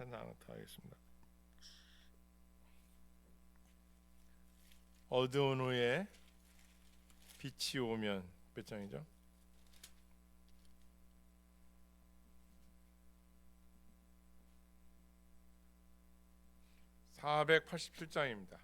찬양부터 하겠습니다. 어두운 후에 빛이 오면 몇 장이죠? 487장입니다.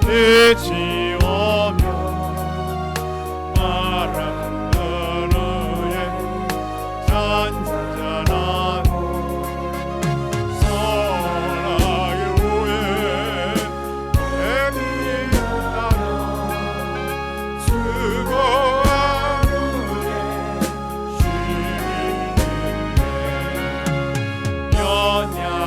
빛이 오면 파란 하늘에 잔잔한 소나기 위에 햇빛 나는 수고한 후에 쉼이 있네. 연약한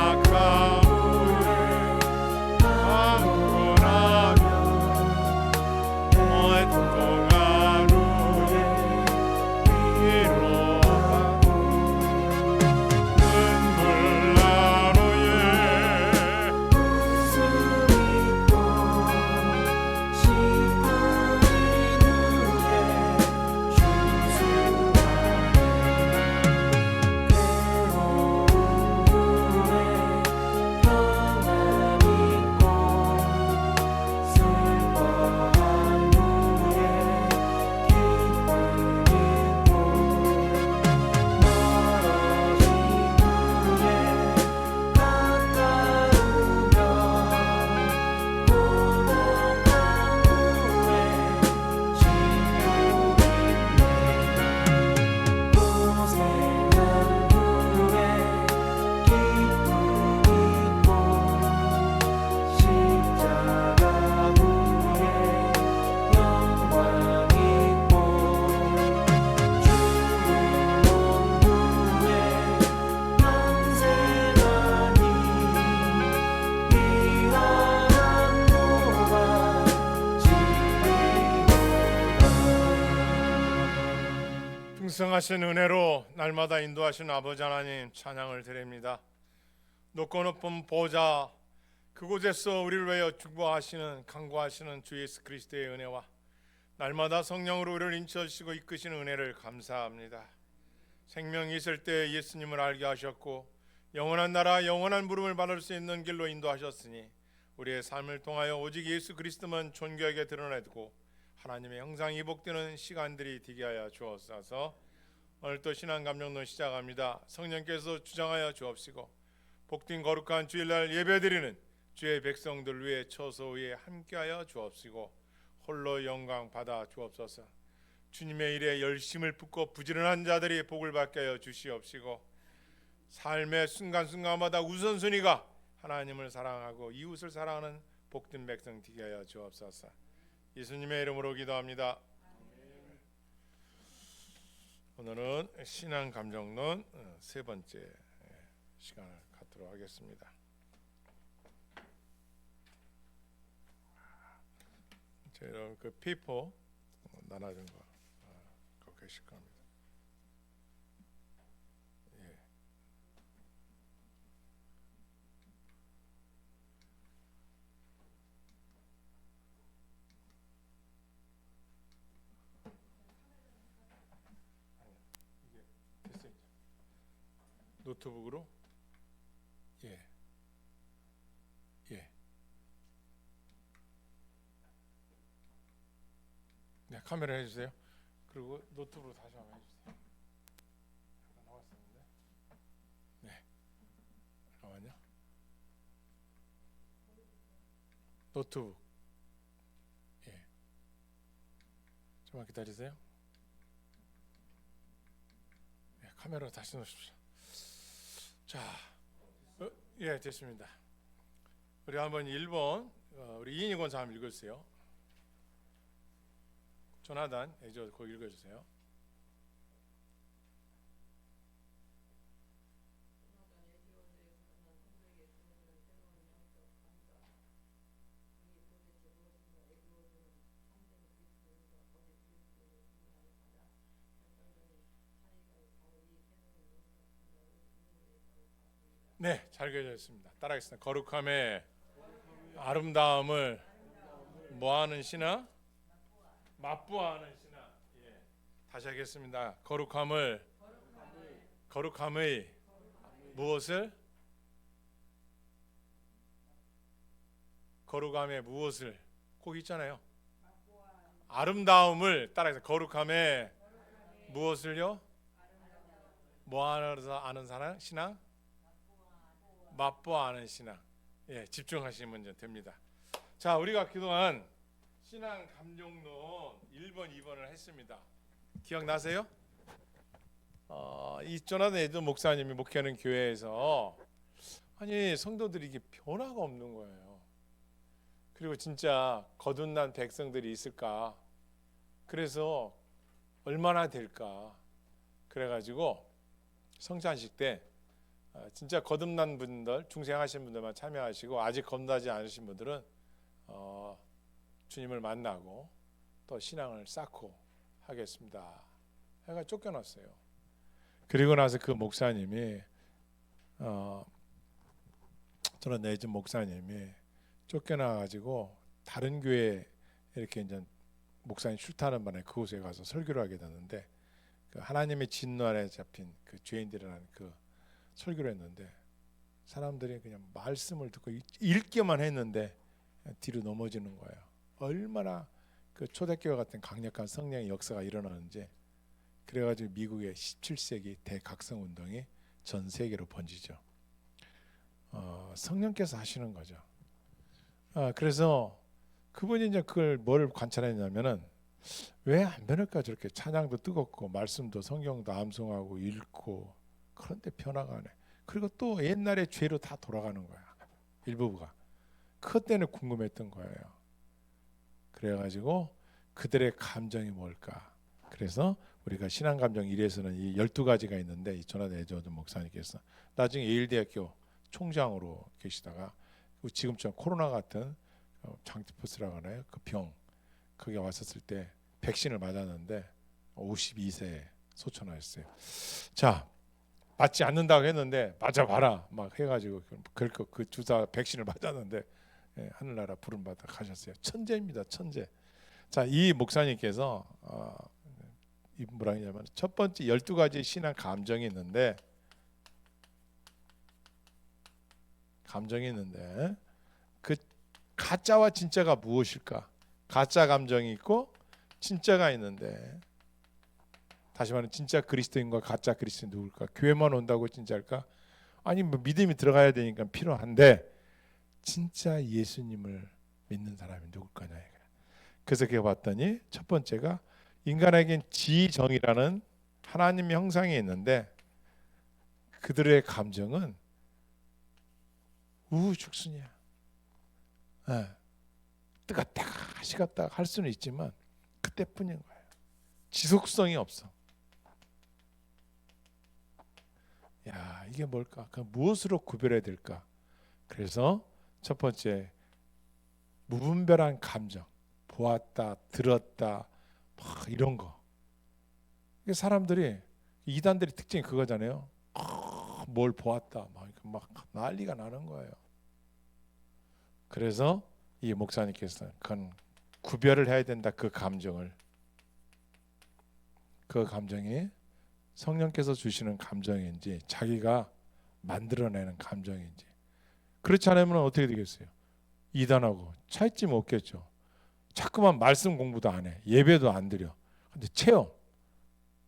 풍성하신 은혜로 날마다 인도하신 아버지 하나님 찬양을 드립니다. 높고 높은 보좌 그곳에서 우리를 위하여 중보하시는 강구하시는 주 예수 그리스도의 은혜와 날마다 성령으로 우리를 인쳐주시고 이끄시는 은혜를 감사합니다. 생명이 있을 때 예수님을 알게 하셨고 영원한 나라 영원한 부름을 받을 수 있는 길로 인도하셨으니 우리의 삶을 통하여 오직 예수 그리스도만 존귀하게 드러내고 하나님의 형상이 복되는 시간들이 되게 하여 주옵소서. 오늘 또 신앙감정론 시작합니다. 성령께서 주장하여 주옵시고 복된 거룩한 주일날 예배드리는 주의 백성들 위해 처소위에 함께하여 주옵시고 홀로 영광 받아 주옵소서. 주님의 일에 열심을 붓고 부지런한 자들이 복을 받게 하여 주시옵시고 삶의 순간순간마다 우선순위가 하나님을 사랑하고 이웃을 사랑하는 복된 백성 되게 하여 주옵소서. 예수님의 이름으로 기도합니다. 오늘은 신앙감정론 세 번째 시간을 갖도록 하겠습니다. 제가 그 페이퍼 나눠준 거 갖고 계실 겁니다. 예. 노트북으로 예. 네, 카메라 해주세요. 그리고 노트북으로 다시 한번 해주세요. 잠깐 나왔었는데. 네, 잠깐만요. 노트북. 예. 좀만 기다리세요. 네, 카메라 다시 놓으십시오. 자, 예, 됐습니다. 우리 한번 1번 우리 이인희 권사 한번 읽어주세요. 조나단, 저 그거 읽어주세요. 네, 잘 그려져 있습니다. 따라하겠습니다. 거룩함의 아름다움을 뭐하는 신앙? 맛보아하는 신앙. 예. 다시 하겠습니다. 거룩함의 무엇을? 거룩함의 무엇을? 꼭 있잖아요. 아름다움을 따라해서 거룩함의 무엇을요? 뭐하면서 아는 사람? 신앙? 맛보아하는 신앙. 예, 집중하시면 됩니다. 자, 우리가 그동안 신앙 감정론 1번, 2번을 했습니다. 기억나세요? 이 조나단 에드먼 목사님이 목회하는 교회에서 아니 성도들이 이게 변화가 없는 거예요. 그리고 진짜 거듭난 백성들이 있을까? 그래서 얼마나 될까? 그래가지고 성찬식 때 진짜 거듭난 분들, 중생하신 분들만 참여하시고 아직 거듭나지 않으신 분들은 주님을 만나고 또 신앙을 쌓고 하겠습니다. 해가 쫓겨났어요. 그리고 나서 그 목사님이 저는 내집 목사님이 쫓겨나가지고 다른 교회 이렇게 이제 목사님 출타하는 바람에 그곳에 가서 설교를 하게 됐는데 그 하나님의 진노 아래 잡힌 그 죄인들이라는 그 설교를 했는데 사람들이 그냥 말씀을 듣고 읽기만 했는데 뒤로 넘어지는 거예요. 얼마나 그 초대교회 같은 강력한 성령의 역사가 일어나는지. 그래가지고 미국의 17세기 대각성 운동이 전 세계로 번지죠. 성령께서 하시는 거죠. 그래서 그분이 이제 그걸 뭘 관찰했냐면은 왜 안 변할까? 저렇게 찬양도 뜨겁고 말씀도 성경도 암송하고 읽고 그런데 변화가 안 해. 그리고 또 옛날의 죄로 다 돌아가는 거야. 일부가. 그것 때문에 궁금했던 거예요. 그래가지고 그들의 감정이 뭘까? 그래서 우리가 신앙감정 1에서는 이 12가지가 있는데 이 조나단 에드먼 목사님께서 나중에 예일대학교 총장으로 계시다가 지금처럼 코로나 같은 장티푸스라고 하나요? 그 병 거기 왔었을 때 백신을 맞았는데 52세에 소천하였어요. 자, 맞지 않는다고 했는데 맞아봐라 막 해가지고 그 주사 백신을 맞았는데 하늘나라 부름 받아 가셨어요. 천재입니다, 천재. 자, 이 목사님께서 이 뭐라 하냐면 첫 번째 12가지 신앙 감정이 있는데 그 가짜와 진짜가 무엇일까? 가짜 감정이 있고 진짜가 있는데 다시 말하면 진짜 그리스도인과 가짜 그리스도인 누굴까? 교회만 온다고 진짜일까? 아니 뭐 믿음이 들어가야 되니까 필요한데 진짜 예수님을 믿는 사람이 누굴 거냐. 그래서 그게 봤더니 첫 번째가 인간에겐 지정이라는 하나님의 형상이 있는데 그들의 감정은 우후죽순이야. 뜨겁다 식었다 할 수는 있지만 그때뿐인 거예요. 지속성이 없어. 야, 이게 뭘까? 그 무엇으로 구별해야 될까? 그래서 첫 번째 무분별한 감정, 보았다, 들었다, 막 이런 거. 이게 사람들이 이단들의 특징이 그거잖아요. 뭘 보았다, 막 난리가 나는 거예요. 그래서 이 목사님께서 그건 구별을 해야 된다. 그 감정을. 그 감정이 성령께서 주시는 감정인지 자기가 만들어내는 감정인지. 그렇지 않으면 어떻게 되겠어요? 이단하고 차이점이 없겠죠. 자꾸만 말씀 공부도 안 해. 예배도 안 드려. 근데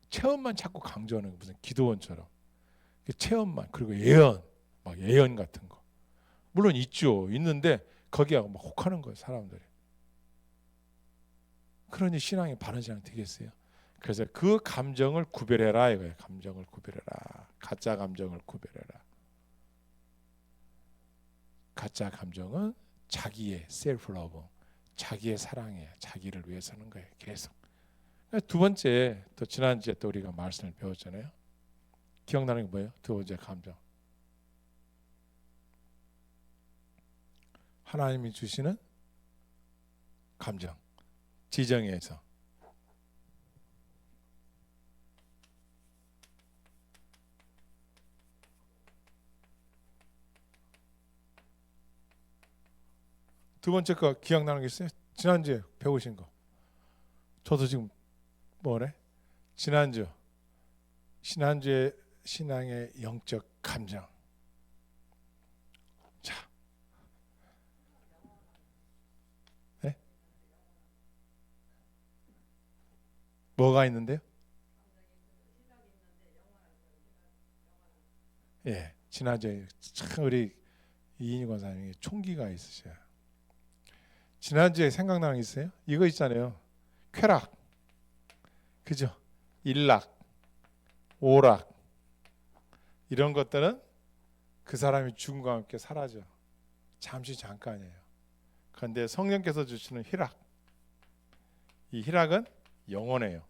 체험만 자꾸 강조하는 무슨 기도원처럼. 체험만. 그리고 예언, 막 예언 같은 거. 물론 있죠. 있는데 거기하고 막 혹하는 거예요, 사람들이. 그러니 신앙이 바른 신앙 되겠어요? 그래서 그 감정을 구별해라 이거예요. 감정을 구별해라. 가짜 감정을 구별해라. 가짜 감정은 자기의 셀프 러브, 자기의 사랑에 자기를 위해 서는 거예요. 계속. 두 번째, 또 지난주에 또 우리가 말씀을 배웠잖아요. 기억나는 게 뭐예요? 두 번째 감정. 하나님이 주시는 감정. 지정에서. 두 번째 거 기억나는 게 있어요? 지난주에 배우신 거. 저도 지금 뭐래? 지난주에 신앙의 영적 감정. 자, 네? 뭐가 있는데요? 예, 지난주에 참 우리 이인희 권사님이 총기가 있으셔요. 지난주에 생각나는 게 있어요? 이거 있잖아요. 쾌락, 그죠? 일락, 오락 이런 것들은 그 사람이 죽음과 함께 사라져. 잠시 잠깐이에요. 그런데 성령께서 주시는 희락, 이 희락은 영원해요.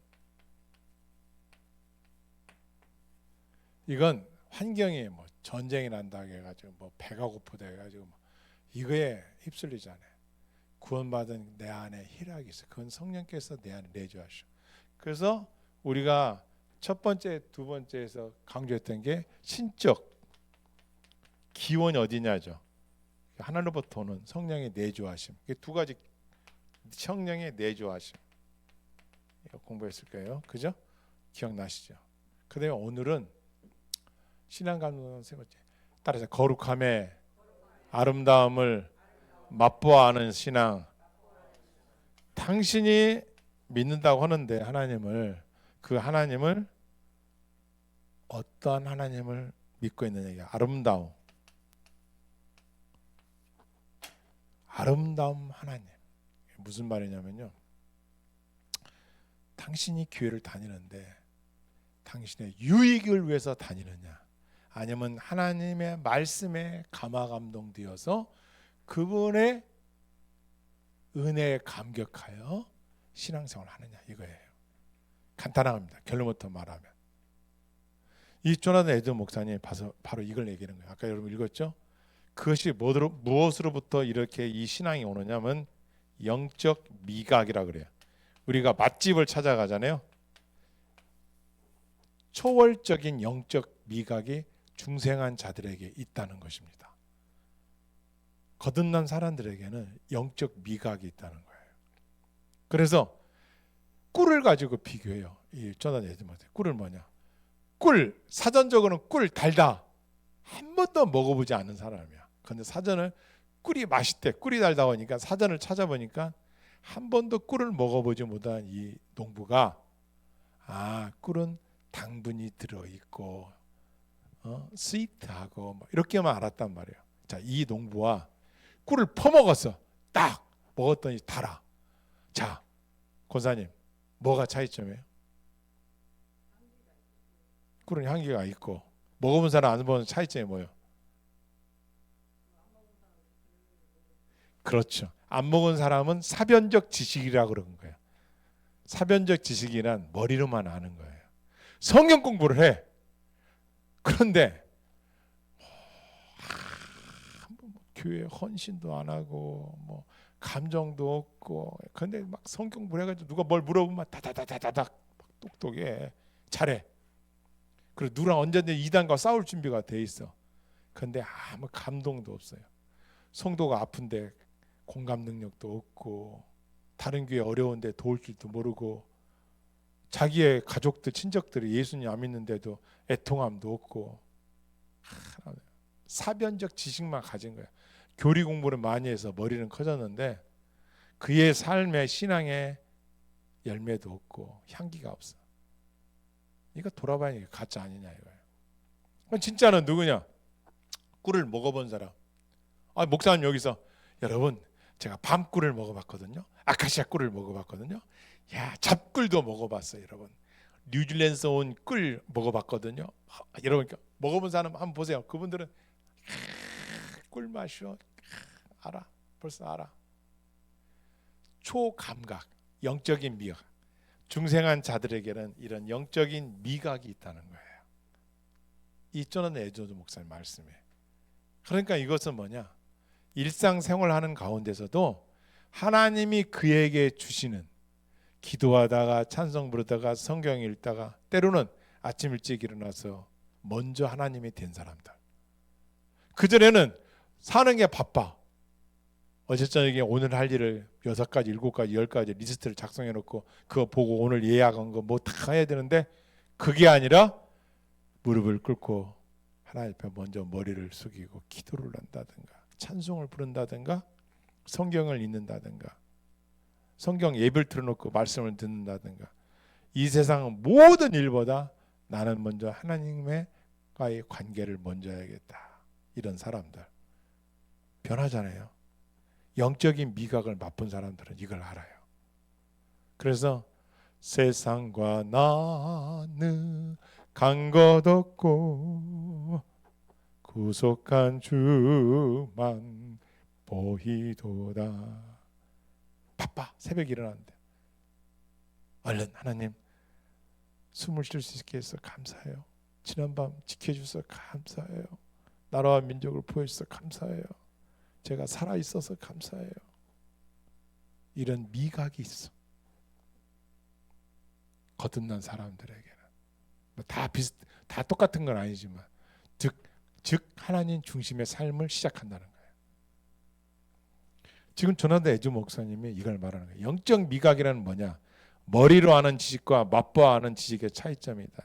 이건 환경이 뭐 전쟁이 난다고 해가지고 뭐 배가 고프다 해가지고 뭐 이거에 휩쓸리지 않아요. 구원받은 내 안에 희락이 있어. 그건 성령께서 내 안에 내주하셔. 그래서 우리가 첫 번째, 두 번째에서 강조했던 게 신적 기원이 어디냐죠. 하나로부터 오는 성령의 내주하심. 이게 두 가지 성령의 내주하심. 이거 공부했을 거예요. 그죠? 기억나시죠? 그다음에 오늘은 신앙 감독은 세 번째. 따라서 거룩함의 아름다움을 맛보아 아는 신앙. 당신이 믿는다고 하는데 하나님을, 그 하나님을 어떠한 하나님을 믿고 있느냐. 아름다움. 아름다움 하나님. 무슨 말이냐면요. 당신이 교회를 다니는데 당신의 유익을 위해서 다니느냐, 아니면 하나님의 말씀에 감화감동되어서 그분의 은혜에 감격하여 신앙생활을 하느냐, 이거예요. 간단합니다. 결론부터 말하면 이 조나단 에드먼 목사님이 바로 이걸 얘기하는 거예요. 아까 여러분 읽었죠? 그것이 무엇으로부터 이렇게 이 신앙이 오느냐면 영적 미각이라 그래요. 우리가 맛집을 찾아가잖아요. 초월적인 영적 미각이 중생한 자들에게 있다는 것입니다. 거듭난 사람들에게는 영적 미각이 있다는 거예요. 그래서 꿀을 가지고 비교해요. 이 조나단 에드먼 꿀을 뭐냐? 꿀, 사전적으로는 꿀 달다. 한 번도 먹어보지 않은 사람이야. 그런데 사전을 꿀이 맛있대. 꿀이 달다 보니까 사전을 찾아보니까 한 번도 꿀을 먹어보지 못한 이 농부가, 꿀은 당분이 들어있고 스위트하고 뭐 이렇게만 알았단 말이에요. 자, 이 농부와 꿀을 퍼먹었어. 딱 먹었더니 달아. 자, 권사님, 뭐가 차이점이에요? 꿀은 향기가 있고, 먹어본 사람 안 먹은 차이점이 뭐예요? 그렇죠. 안 먹은 사람은 사변적 지식이라고 그런 거예요. 사변적 지식이란 머리로만 아는 거예요. 성경 공부를 해. 그런데 교회 헌신도 안 하고 뭐 감정도 없고, 그런데 막 성경 공부를 해가지고 누가 뭘 물어보면 다다다다닥 똑똑해. 잘해. 그리고 누구랑 언제든지 이단과 싸울 준비가 돼 있어. 그런데 아무 감동도 없어요. 성도가 아픈데 공감 능력도 없고, 다른 교회 어려운데 도울 줄도 모르고, 자기의 가족들, 친척들이 예수님 안 믿는데도 애통함도 없고, 사변적 지식만 가진 거야. 교리 공부를 많이 해서 머리는 커졌는데 그의 삶의 신앙의 열매도 없고 향기가 없어. 이거 돌아봐야 이게 가짜 아니냐 이거예요. 진짜는 누구냐? 꿀을 먹어본 사람. 목사님 여기서, 여러분 제가 밤꿀을 먹어봤거든요. 아카시아 꿀을 먹어봤거든요. 야, 잡꿀도 먹어봤어요, 여러분. 뉴질랜드에서 온 꿀 먹어봤거든요. 여러분 먹어본 사람 한번 보세요. 그분들은 꿀 맛이요. 알아, 벌써 알아. 초감각, 영적인 미각. 중생한 자들에게는 이런 영적인 미각이 있다는 거예요. 이 조나단 에드먼 목사님 말씀에. 그러니까 이것은 뭐냐? 일상생활하는 가운데서도 하나님이 그에게 주시는, 기도하다가 찬송 부르다가 성경 읽다가 때로는 아침 일찍 일어나서 먼저 하나님이 된 사람들. 그전에는 사는 게 바빠. 어제 저녁에 오늘 할 일을 6가지, 7가지, 10가지 리스트를 작성해 놓고 그거 보고 오늘 예약한 거 뭐 다 해야 되는데 그게 아니라 무릎을 꿇고 하나님 앞에 먼저 머리를 숙이고 기도를 한다든가 찬송을 부른다든가 성경을 읽는다든가 성경 예배를 틀어놓고 말씀을 듣는다든가 이 세상 모든 일보다 나는 먼저 하나님과의 관계를 먼저 해야겠다. 이런 사람들 변하잖아요. 영적인 미각을 맛본 사람들은 이걸 알아요. 그래서 세상과 나는 간 것 없고 구속한 주만 보이도다. 바빠. 새벽에 일어났는데 얼른 하나님 숨을 쉴 수 있게 해서 감사해요. 지난밤 지켜주셔서 감사해요. 나라와 민족을 보여주셔서 감사해요. 제가 살아있어서 감사해요. 이런 미각이 있어. 거듭난 사람들에게는 다 똑같은 건 아니지만 즉 하나님 중심의 삶을 시작한다는 거예요. 지금 조나단 에듀 목사님이 이걸 말하는 거예요. 영적 미각이라는 뭐냐? 머리로 아는 지식과 맛보아 아는 지식의 차이점이다.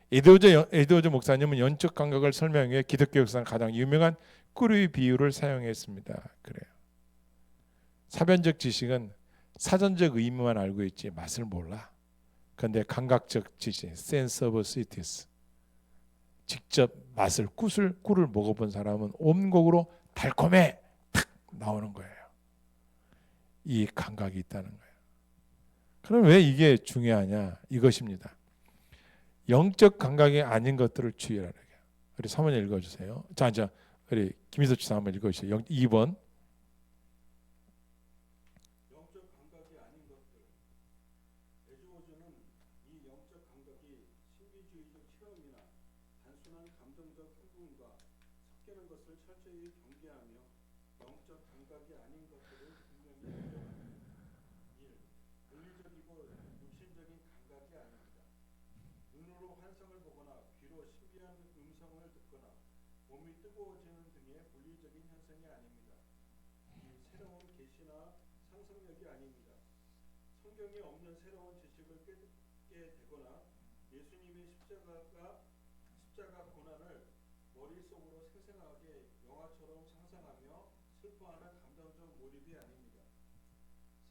에드워즈 목사님은 영적 감각을 설명해 위해 기독교 역사상 가장 유명한 꿀의 비유를 사용했습니다. 그래요. 사변적 지식은 사전적 의미만 알고 있지 맛을 몰라. 그런데 감각적 지식, sense of sweetness, 직접 맛을 꿀을 먹어본 사람은 온곡으로 달콤해 탁 나오는 거예요. 이 감각이 있다는 거예요. 그럼 왜 이게 중요하냐? 이것입니다. 영적 감각이 아닌 것들을 주의하라. 우리 사모님 읽어주세요. 자, 우리 김희석 지사 한번 읽어주세요. 2번. 영적 감각이 아닌 것들. 에듀워즈는 이 영적 감각이 신비주의적 체험이나 단순한 감정적 행동과 섞이는 것을 철저히 경계하며 영적 감각이 아닌 것들을 분명히 인정합니다. 1. 물리적이고 육신적인 감각이 아닙니다. 눈으로 환상을 보거나 귀로 신비한 음성을 듣거나 몸이 뜨거워지는 등의 물리적인 현상이 아닙니다. 2. 새로운 계시나 상상력이 아닙니다. 성경에 없는 새로운 지식을 깨닫게 되거나 예수님의 십자가 고난을 머릿속으로 생생하게 영화처럼 상상하며 슬퍼하는 감정적 몰입이 아닙니다.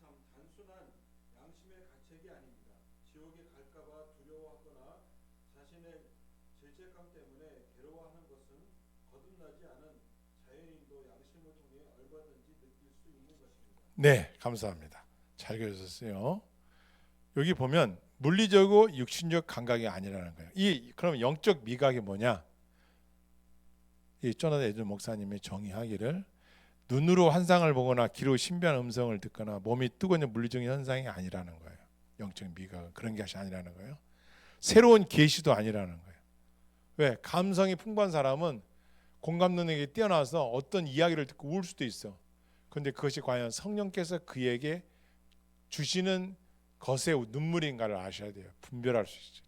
3. 단순한 양심의 가책이 아닙니다. 지옥에 갈까봐 두려워하거나 자신의 죄책감 때문에 괴로워하는 것은 거듭나지 않은 자연인도 양심을 통해 얼마든지 느낄 수 있는 것입니다. 네, 감사합니다. 잘 읽으셨어요. 여기 보면 물리적이고 육신적 감각이 아니라는 거예요. 그럼 영적 미각이 뭐냐? 이 조나단 에듀 목사님이 정의하기를 눈으로 환상을 보거나 귀로 신비한 음성을 듣거나 몸이 뜨거운 물리적인 현상이 아니라는 거예요. 영적 미각은 그런 것이 아니라는 거예요. 새로운 계시도 아니라는 거예요. 왜? 감성이 풍부한 사람은 공감 능력이 뛰어나서 어떤 이야기를 듣고 울 수도 있어. 그런데 그것이 과연 성령께서 그에게 주시는 것의 눈물인가를 아셔야 돼요. 분별할 수 있죠.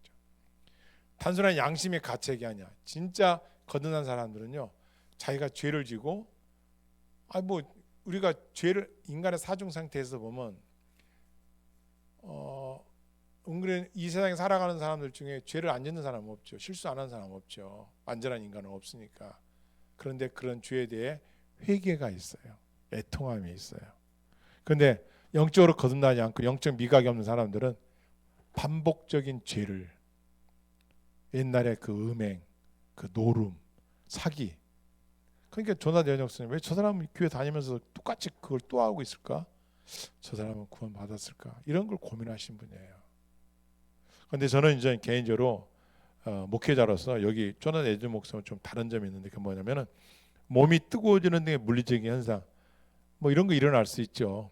단순한 양심의 가책이 아니야. 진짜 거듭난 사람들은요, 자기가 죄를 지고, 우리가 죄를 인간의 사중 상태에서 보면, 은근히 이 세상에 살아가는 사람들 중에 죄를 안 짓는 사람은 없죠. 실수 안 하는 사람은 없죠. 완전한 인간은 없으니까. 그런데 그런 죄에 대해 회개가 있어요. 애통함이 있어요. 그런데 영적으로 거듭나지 않고 영적 미각이 없는 사람들은 반복적인 죄를, 옛날에 그 음행, 그 노름, 사기. 그러니까 조나단 에듀 목사님, 왜 저 사람은 교회 다니면서 똑같이 그걸 또 하고 있을까? 저 사람은 구원 받았을까? 이런 걸 고민하신 분이에요. 그런데 저는 이제 개인적으로 목회자로서 여기 조나단 에듀 목사님은 좀 다른 점이 있는데, 그 뭐냐면은 몸이 뜨거워지는 등의 물리적인 현상, 뭐 이런 거 일어날 수 있죠.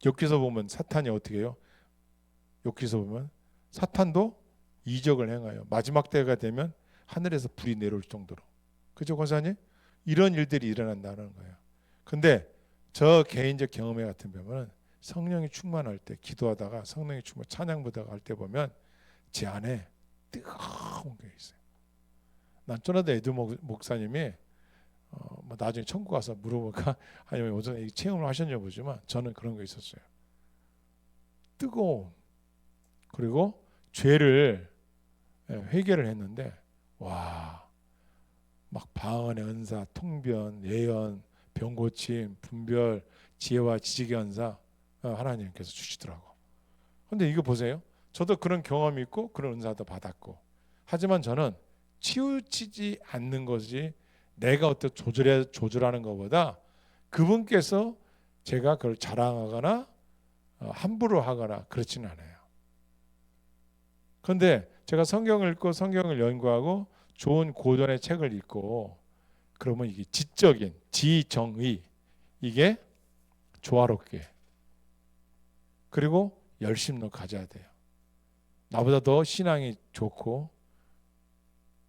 욥기서 보면 사탄이 어떻게 해요? 욥기서 보면 사탄도 이적을 행하여 마지막 때가 되면 하늘에서 불이 내려올 정도로, 그죠 권사님? 이런 일들이 일어난다는 거예요. 근데 저 개인적 경험에 같은 경우는 성령이 충만할 때, 기도하다가 성령이 충만, 찬양 부르다가 할 때 보면 제 안에 뜨거운 게 있어요. 난 조나단 에듀 목사님이 뭐 나중에 천국 가서 물어볼까 아니면 오전에 체험을 하셨냐 보지만 저는 그런 거 있었어요. 뜨거움 그리고 죄를 회개를 했는데 와, 막 방언의 은사, 통변, 예언, 병고침, 분별, 지혜와 지식의 은사 하나님께서 주시더라고. 근데 이거 보세요. 저도 그런 경험이 있고 그런 은사도 받았고 하지만 저는 치우치지 않는 것이 내가 어떻게 조절하는 것보다 그분께서 제가 그걸 자랑하거나 함부로 하거나 그렇지는 않아요. 그런데 제가 성경을 읽고 성경을 연구하고 좋은 고전의 책을 읽고 그러면 이게 지적인 지정의 이게 조화롭게 그리고 열심도 가져야 돼요. 나보다 더 신앙이 좋고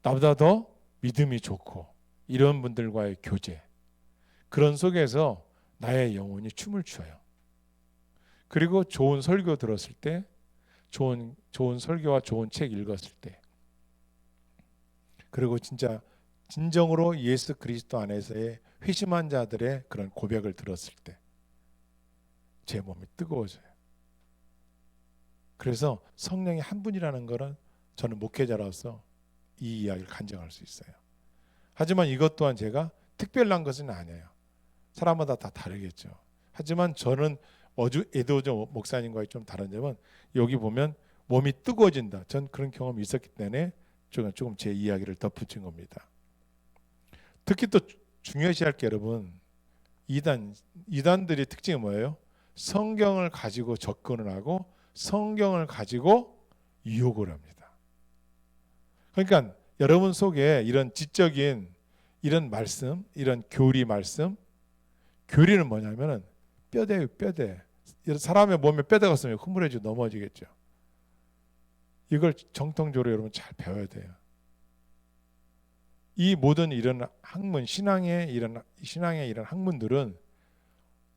나보다 더 믿음이 좋고 이런 분들과의 교제 그런 속에서 나의 영혼이 춤을 춰요. 그리고 좋은 설교 들었을 때 좋은 설교와 좋은 책 읽었을 때 그리고 진짜 진정으로 예수 그리스도 안에서의 회심한 자들의 그런 고백을 들었을 때 제 몸이 뜨거워져요. 그래서 성령이 한 분이라는 것은 저는 목회자로서 이 이야기를 간증할 수 있어요. 하지만 이것 또한 제가 특별한 것은 아니에요. 사람마다 다 다르겠죠. 하지만 저는 에드워즈 목사님과의 좀 다른 점은 여기 보면 몸이 뜨거워진다. 전 그런 경험이 있었기 때문에 조금 제 이야기를 덧붙인 겁니다. 특히 또 중요시할 게 여러분 이단들의 특징이 뭐예요? 성경을 가지고 접근을 하고 성경을 가지고 유혹을 합니다. 그러니까 여러분 속에 이런 지적인 이런 말씀, 이런 교리 말씀, 교리는 뭐냐면은 뼈대예요, 뼈대. 사람의 몸에 뼈대가 있으면 흐물해지고 넘어지겠죠. 이걸 정통적으로 여러분 잘 배워야 돼요. 이 모든 이런 학문, 신앙의 이런 학문들은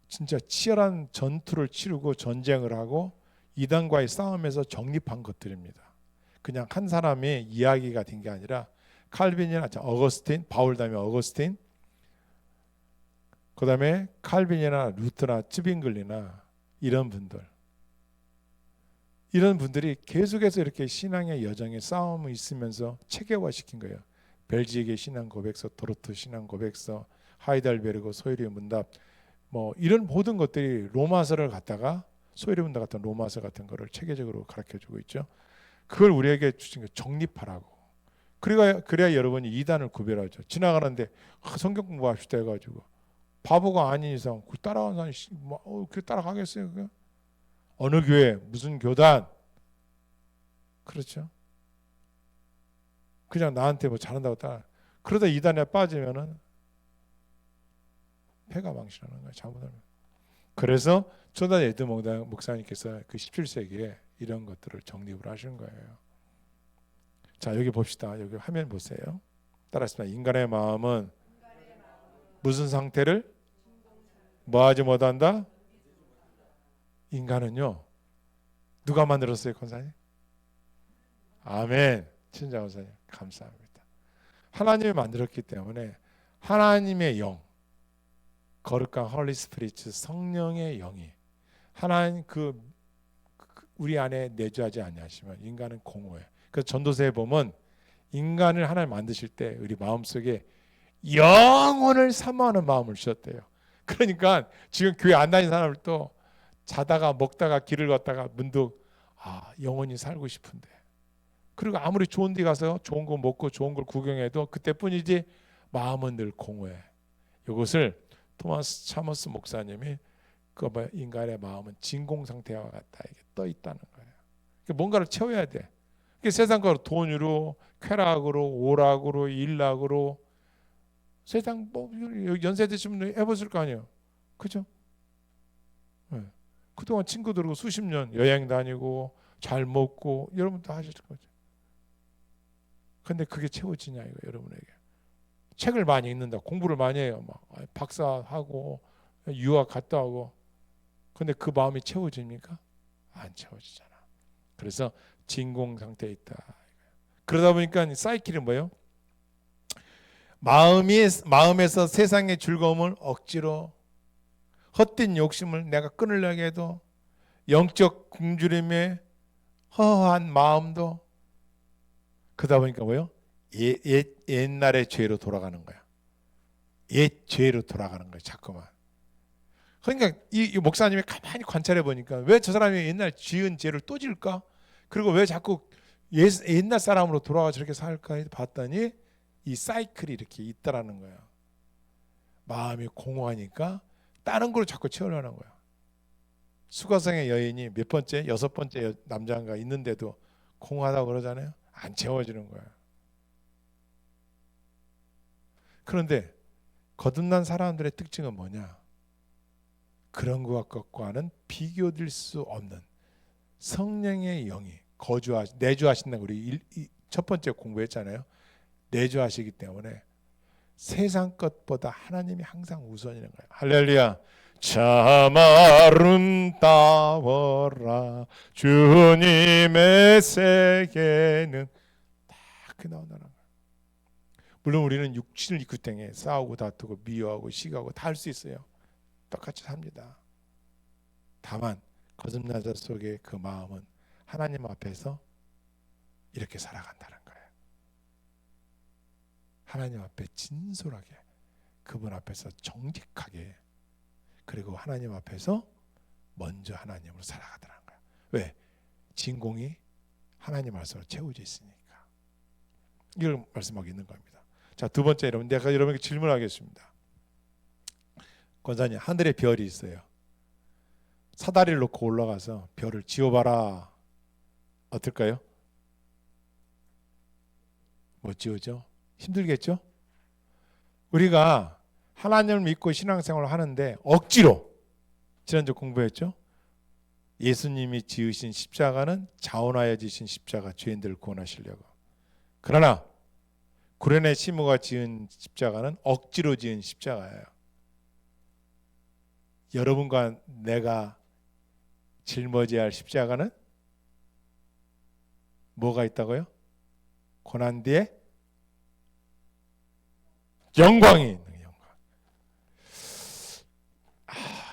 진짜 치열한 전투를 치르고 전쟁을 하고 이단과의 싸움에서 정립한 것들입니다. 그냥 한 사람의 이야기가 된 게 아니라 칼빈이나 어거스틴, 바울 다음에 어거스틴, 그 다음에 칼빈이나 루터나 츠빙글리나 이런 분들이 계속해서 이렇게 신앙의 여정에 싸움이 있으면서 체계화시킨 거예요. 벨지에게 신앙 고백서, 도르트 신앙 고백서, 하이델베르그 소요리 문답 뭐 이런 모든 것들이 로마서를 갖다가 소요리 문답 같은 로마서 같은 거를 체계적으로 가르쳐주고 있죠. 그걸 우리에게 주신 거 정립하라고. 그래야 여러분이 이단을 구별하죠. 지나가는데 성경 공부합시다 해가지고 바보가 아닌 이상 따라가는 사람이 그 따라가겠어요? 그게? 어느 교회 무슨 교단 그렇죠? 그냥 나한테 뭐 잘한다고 그러다 이단에 빠지면은 패가 망신하는 거예요. 잘못하면. 그래서 초단 에드 목사님께서 그 17세기에 이런 것들을 정립을 하신 거예요. 자, 여기 봅시다. 여기 화면 보세요. 따라하십니다. 인간의 마음은 무슨 상태를 뭐하지 못한다? 인간은요. 누가 만들었어요, 권사님? 아멘. 친자 권사님 감사합니다. 하나님이 만들었기 때문에 하나님의 영, 거룩한 홀리 스피리트 성령의 영이 하나님 우리 안에 내주하지 아니하시면 인간은 공허해. 그래서 전도서에 보면 인간을 하나님 만드실 때 우리 마음속에 영혼을 사모하는 마음을 주셨대요. 그러니까 지금 교회 안 다니는 사람들도 자다가 먹다가 길을 걷다가 문득 영혼이 살고 싶은데 그리고 아무리 좋은 데 가서 좋은 거 먹고 좋은 걸 구경해도 그때뿐이지 마음은 늘 공허해. 이것을 토마스 차머스 목사님이 인간의 마음은 진공 상태와 같다 이게 떠 있다는 거예요. 뭔가를 채워야 돼. 세상 거로 돈으로, 쾌락으로, 오락으로, 일락으로 세상 뭐 연세 드시면 해보실 거 아니에요. 그죠? 네. 그동안 친구들하고 수십 년 여행 다니고 잘 먹고 여러분 다 하셨을 거죠. 근데 그게 채워지냐 이거 여러분에게. 책을 많이 읽는다, 공부를 많이 해요. 막 박사하고 유학 갔다 오고. 근데 그 마음이 채워집니까? 안 채워지잖아. 그래서 진공 상태에 있다. 그러다 보니까 사이클이 뭐예요? 마음에서 세상의 즐거움을 억지로 헛된 욕심을 내가 끊으려고 해도 영적 굶주림에 허허한 마음도 그러다 보니까 뭐요? 옛날의 죄로 돌아가는 거야. 옛 죄로 돌아가는 거야. 자꾸만. 그러니까 이 목사님이 가만히 관찰해 보니까 왜 저 사람이 옛날 지은 죄를 또 지을까? 그리고 왜 자꾸 옛날 사람으로 돌아가 저렇게 살까 봤더니 이 사이클이 이렇게 있다라는 거야. 마음이 공허하니까 다른 걸로 자꾸 채우려는 거야. 수가성의 여인이 몇 번째, 6번째 남자가 있는데도 공허하다고 그러잖아요. 안 채워지는 거야. 그런데 거듭난 사람들의 특징은 뭐냐? 그런 것과는 비교될 수 없는 성령의 영이 내주하신다는 우리 첫 번째 공부했잖아요. 내주하시기 때문에 세상 것보다 하나님이 항상 우선이라는 거예요. 할렐루야. 참 아름다워라 주님의 세계는 딱 그 나온다는 거예요. 물론 우리는 육신을 입고 땅에 싸우고 다투고 미워하고 시기하고 다 할 수 있어요. 똑같이 삽니다. 다만 거듭난 자 속의 그 마음은 하나님 앞에서 이렇게 살아간다는 거예요. 하나님 앞에 진솔하게, 그분 앞에서 정직하게, 그리고 하나님 앞에서 먼저 하나님으로 살아가더라는 거예요. 왜? 진공이 하나님 말씀으로 채워져 있으니까. 이걸 말씀하고 있는 겁니다. 자, 두 번째, 여러분, 내가 여러분에게 질문하겠습니다. 권사님, 하늘에 별이 있어요. 사다리를 놓고 올라가서 별을 지어봐라. 어떨까요? 못 지어죠? 힘들겠죠? 우리가 하나님을 믿고 신앙생활을 하는데 억지로, 지난주 공부했죠? 예수님이 지으신 십자가는 자원하여 지신 십자가, 죄인들을 구원하시려고. 그러나 구레네 시모가 지은 십자가는 억지로 지은 십자가예요. 여러분과 내가 짊어져야 할 십자가는 뭐가 있다고요? 고난 뒤에 영광이 있는 영광.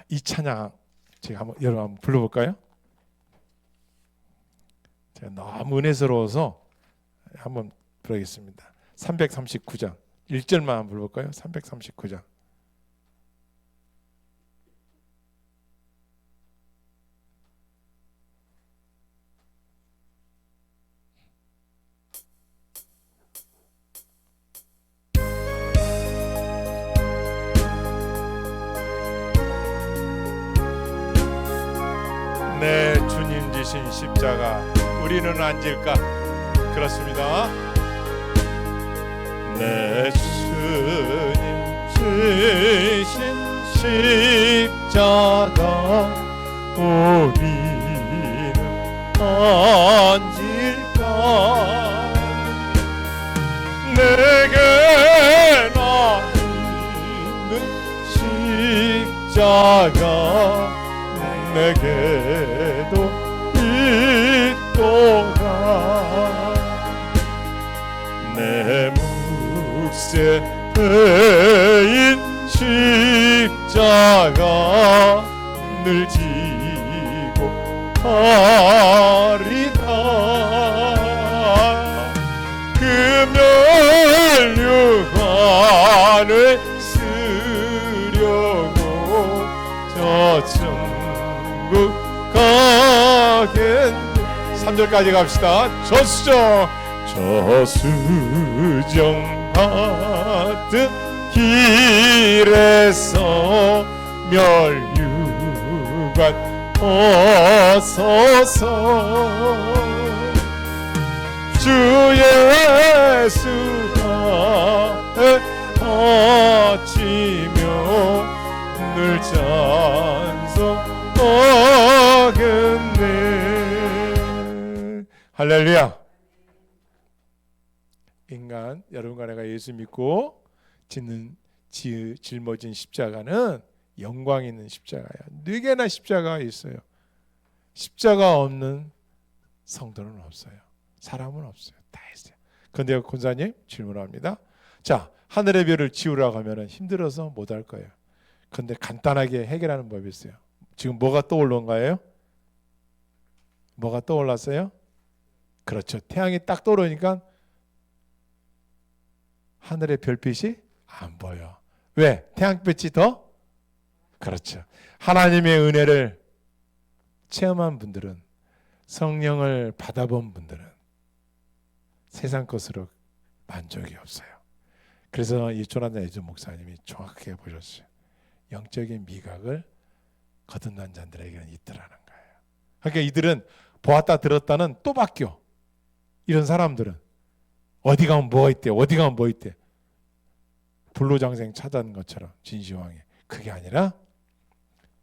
이 찬양 제가 여러분 한번 불러볼까요? 제가 너무 은혜스러워서 한번 부르겠습니다. 339장 1절만 한번 불러볼까요? 339장. 내 주님 지신 십자가 우리는 안 질까? 그렇습니다. 내 주님 지신 십자가 우리는 안 질까? 내게 나 있는 십자가 내게도 있도다. 내 몫에 베인 십자가 늘 지고 가리다. 그 멸류관을 쓰려고 저 천국 가겠네. 3절까지 갑시다. 저수정 하듯 길에서 멸류관 벗어서 주 예수가 바치며 늘 찬송하겠네. 할렐루야. 인간 여러분과 내가 예수 믿고 짊어진 십자가는 영광 있는 십자가야. 누구나 십자가가 있어요. 십자가 없는 성도는 없어요. 사람은 없어요. 다 있어요. 그런데 권사님 질문합니다. 자, 하늘의 별을 지우라고 하면은 힘들어서 못 할 거예요. 근데 간단하게 해결하는 법이 있어요. 지금 뭐가 떠올른 거예요? 뭐가 떠올랐어요? 그렇죠. 태양이 딱 떠오르니까 하늘의 별빛이 안 보여. 왜? 태양빛이 더? 그렇죠. 하나님의 은혜를 체험한 분들은, 성령을 받아본 분들은 세상 것으로 만족이 없어요. 그래서 이 조나단 에드슨 목사님이 정확하게 보셨어요. 영적인 미각을 거듭난 자들에게는 있더라는 거예요. 그러니까 이들은 보았다 들었다는 또 바뀌어. 이런 사람들은 어디 가면 뭐가 있대, 어디 가면 뭐 있대. 불로장생 찾아낸 것처럼 진시황이. 그게 아니라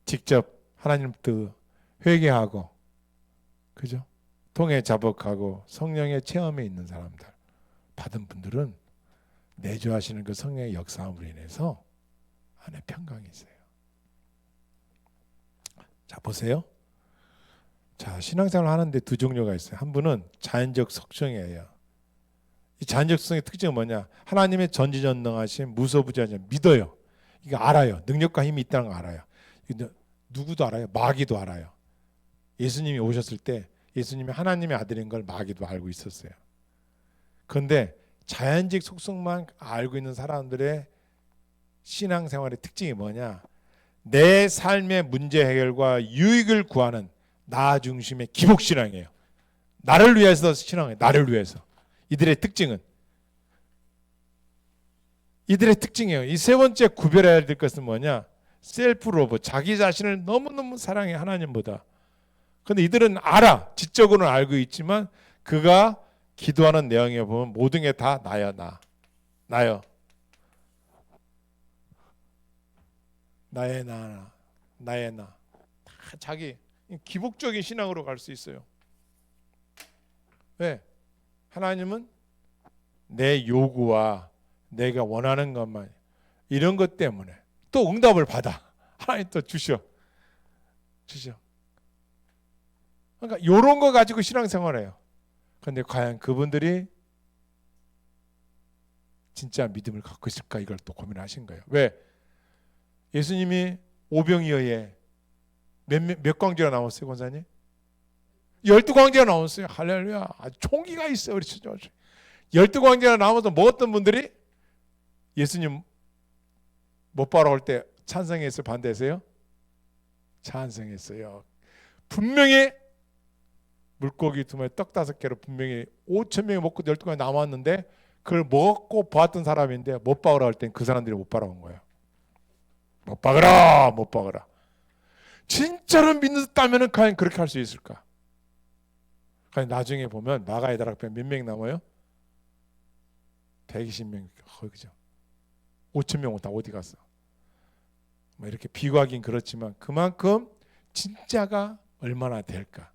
직접 하나님부터 회개하고, 그죠? 통해 자복하고 성령의 체험에 있는 사람들 받은 분들은 내주하시는 그 성령의 역사함으로 인해서 안에 평강이 있어요. 자, 보세요. 자, 신앙생활 하는데 두 종류가 있어요. 한 분은 자연적 속성이에요. 이 자연적 속성의 특징은 뭐냐? 하나님의 전지전능하신 무소부지하신 믿어요. 이거 알아요. 능력과 힘이 있다는 거 알아요. 누구도 알아요. 마귀도 알아요. 예수님이 오셨을 때 예수님이 하나님의 아들인 걸 마귀도 알고 있었어요. 그런데 자연적 속성만 알고 있는 사람들의 신앙생활의 특징이 뭐냐? 내 삶의 문제 해결과 유익을 구하는 나 중심의 기복신앙이에요. 나를 위해서 신앙해요. 나를 위해서. 이들의 특징은, 이들의 특징이에요. 이 세 번째 구별해야 될 것은 뭐냐? 셀프 로브, 자기 자신을 너무너무 사랑해, 하나님보다. 근데 이들은 알아, 지적으로는 알고 있지만 그가 기도하는 내용에 보면 모든 게 다 나야, 나요. 나의 나. 다 자기 기복적인 신앙으로 갈 수 있어요. 왜? 하나님은 내 요구와 내가 원하는 것만, 이런 것 때문에 또 응답을 받아. 하나님 또 주셔. 그러니까 이런 거 가지고 신앙생활해요. 그런데 과연 그분들이 진짜 믿음을 갖고 있을까, 이걸 또 고민하신 거예요. 왜? 예수님이 오병이어에 몇 광제가 나왔어요, 권사님? 12광제가 나왔어요. 할렐루야. 총기가 있어요. 우리 12광제가 나와서 먹었던 분들이 예수님 못 바라올 때 찬성했어요, 반대했어요? 찬성했어요. 분명히 물고기 2마리, 떡 5개로 분명히 5,000명이 먹고 12광이 남았는데 그걸 먹고 보았던 사람인데 못 박으라 할 땐 그 사람들이 못 바라온 거예요. 못 박으라. 진짜로 믿는다면 과연 그렇게 할 수 있을까? 나중에 보면 마가의 다락방 몇 명 남아요? 120명. 그죠? 5,000명 다 어디 갔어? 뭐 이렇게 비교하긴 그렇지만 그만큼 진짜가 얼마나 될까?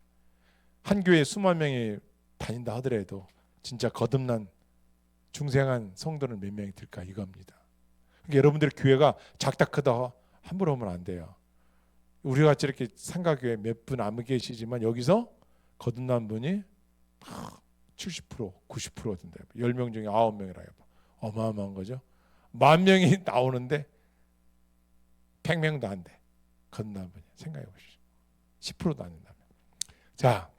한 교회에 수만 명이 다닌다 하더라도 진짜 거듭난 중생한 성도는 몇 명이 될까, 이겁니다. 그러니까 여러분들 교회가 작다 크다 함부로 하면 안 돼요. 우리 같이 이렇게 상가교회 몇 분 안 계시지만 여기서 거듭난 분이 70%, 90% 된다. 10명 중에 9명이라 해봐. 어마어마한 거죠. 10,000명이 나오는데 100명도 안 돼. 거듭난 분이. 생각해 보시죠. 10%도 안 된다면. 자,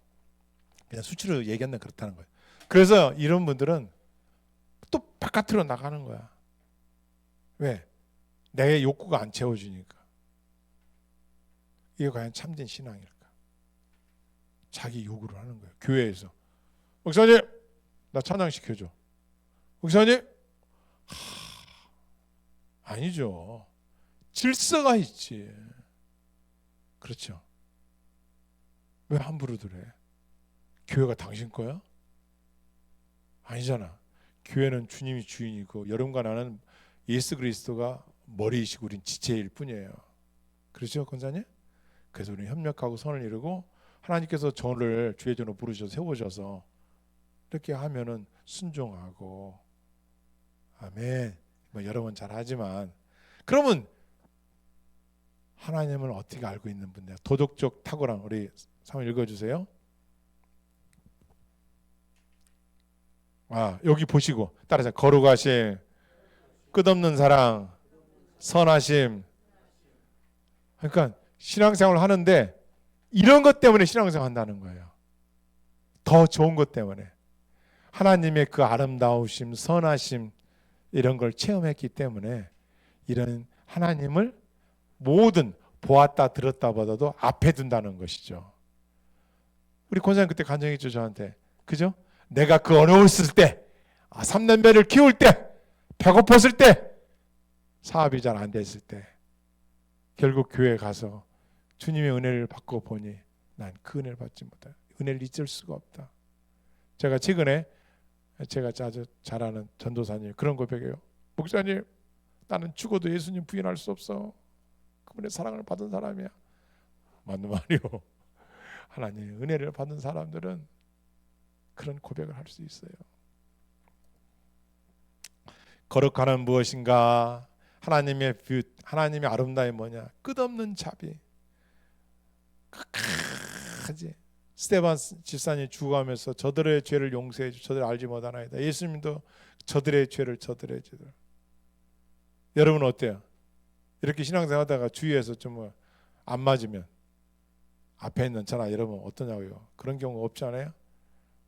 그냥 수치로 얘기한다 그렇다는 거예요. 그래서 이런 분들은 또 바깥으로 나가는 거야. 왜? 내 욕구가 안 채워지니까. 이게 과연 참된 신앙일까? 자기 요구를 하는 거예요. 교회에서. 목사님, 나 찬양시켜줘. 목사님, 아니죠. 질서가 있지. 그렇죠. 왜 함부로 그래? 교회가 당신 거야? 아니잖아. 교회는 주님이 주인이고 여러분과 나는 예수 그리스도가 머리이시고 우린 지체일 뿐이에요. 그렇죠, 권사님? 그래서 우리는 협력하고 선을 이루고 하나님께서 저를 주의 전으로 부르셔서 세우셔서 이렇게 하면은 순종하고, 아멘. 뭐 여러 번 잘하지만, 그러면 하나님을 어떻게 알고 있는 분이냐? 도덕적 탁월함. 우리 한번 읽어주세요. 여기 보시고 따라서 거룩하신 끝없는 사랑, 선하심. 그러니까 신앙생활을 하는데 이런 것 때문에 신앙생활 한다는 거예요. 더 좋은 것 때문에. 하나님의 그 아름다우심, 선하심 이런 걸 체험했기 때문에 이런 하나님을 모든 보았다 들었다 보다도 앞에 둔다는 것이죠. 우리 권사님 그때 간증했죠, 저한테. 그죠? 내가 그 어려웠을 때, 3남매를 키울 때, 배고팠을 때, 사업이 잘 안 됐을 때, 결국 교회에 가서 주님의 은혜를 받고 보니 난 그 은혜를 받지 못해. 은혜를 잊을 수가 없다. 제가 최근에 제가 자주 잘 아는 전도사님 그런 고백해요. 목사님, 나는 죽어도 예수님 부인할 수 없어. 그분의 사랑을 받은 사람이야. 맞는 말이요. 하나님의 은혜를 받은 사람들은 그런 고백을 할 수 있어요. 거룩하는 무엇인가? 하나님의 하나님의 아름다움이 뭐냐? 끝없는 자비. 하지. 스테반 집사님 죽어가면서 저들의 죄를 용서해 주. 저들 알지 못하나이다. 예수님도 저들의 죄를 저들의 죄를. 여러분 어때요? 이렇게 신앙생활하다가 주위에서 좀 안 맞으면 앞에 있는 저나 여러분 어떠냐고요? 그런 경우 없지 않아요?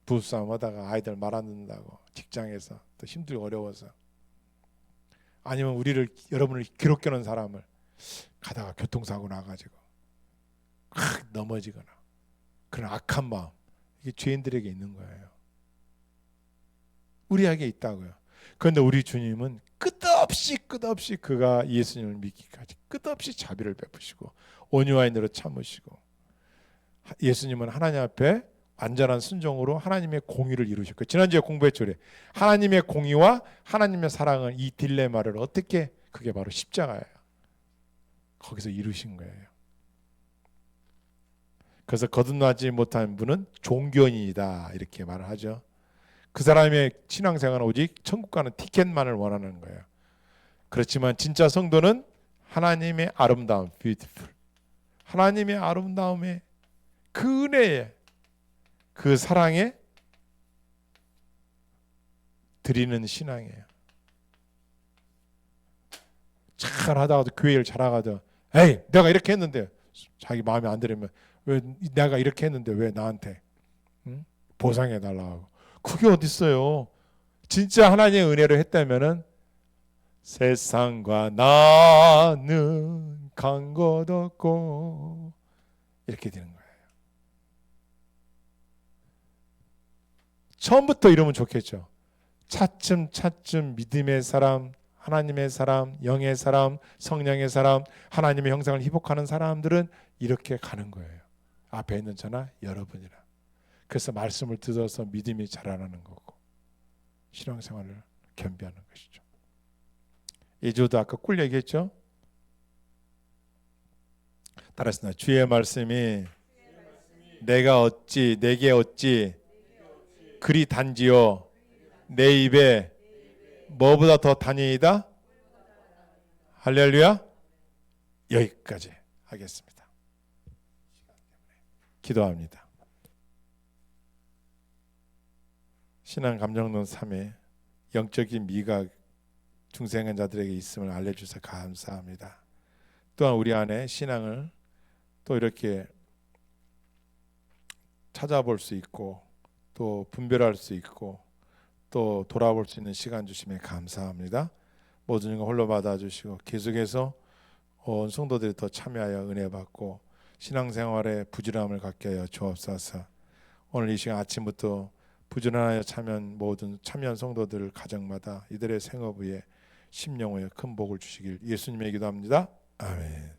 부부싸움 하다가 아이들 말 안 듣는다고 직장에서 또 힘들고 어려워서 아니면 여러분을 괴롭게 하는 사람을 가다가 교통사고 나가지고 넘어지거나 그런 악한 마음 이게 죄인들에게 있는 거예요. 우리에게 있다고요. 그런데 우리 주님은 끝없이 그가 예수님을 믿기까지 끝없이 자비를 베푸시고 온유와 인내로 참으시고 예수님은 하나님 앞에 완전한 순종으로 하나님의 공의를 이루셨고 지난주에 공부했죠. 하나님의 공의와 하나님의 사랑은 이 딜레마를 어떻게 그게 바로 십자가예요. 거기서 이루신 거예요. 그래서 거듭나지 못한 분은 종교인이다 이렇게 말을 하죠. 그 사람의 신앙생활은 오직 천국 가는 티켓만을 원하는 거예요. 그렇지만 진짜 성도는 하나님의 아름다움, beautiful. 하나님의 아름다움에 그 은혜에 그 사랑에 드리는 신앙이에요. 잘 하다가도 교회를 잘하가도 에이 내가 이렇게 했는데 자기 마음에 안 들으면 왜 내가 이렇게 했는데 왜 나한테 보상해 달라고 그게 어딨어요. 진짜 하나님의 은혜로 했다면은 세상과 나는 간 것 없고 이렇게 되는 거예요. 처음부터 이러면 좋겠죠. 차츰 믿음의 사람, 하나님의 사람, 영의 사람, 성령의 사람, 하나님의 형상을 회복하는 사람들은 이렇게 가는 거예요. 앞에 있는 저나 여러분이라. 그래서 말씀을 들어서 믿음이 자라나는 거고 신앙생활을 겸비하는 것이죠. 예조도 아까 꿀 얘기했죠. 따라서 주의 말씀이 내가 어찌 내게 어찌 그리 단지요 내 입에 뭐보다 더 단이이다. 할렐루야. 여기까지 하겠습니다. 기도합니다. 신앙 감정론 3에 영적인 미각 중생한 자들에게 있음을 알려주셔서 감사합니다. 또한 우리 안에 신앙을 또 이렇게 찾아볼 수 있고 또 분별할 수 있고 또 돌아볼 수 있는 시간 주심에 감사합니다. 모든 것 홀로 받아주시고 계속해서 온 성도들이 더 참여하여 은혜 받고 신앙생활에 부지런함을 갖게 하여 주옵소서. 오늘 이 시간 아침부터 부지런하여 참여한 모든 참여한 성도들 가정마다 이들의 생업 위에 심령 위에 큰 복을 주시길 예수님의 기도합니다. 아멘.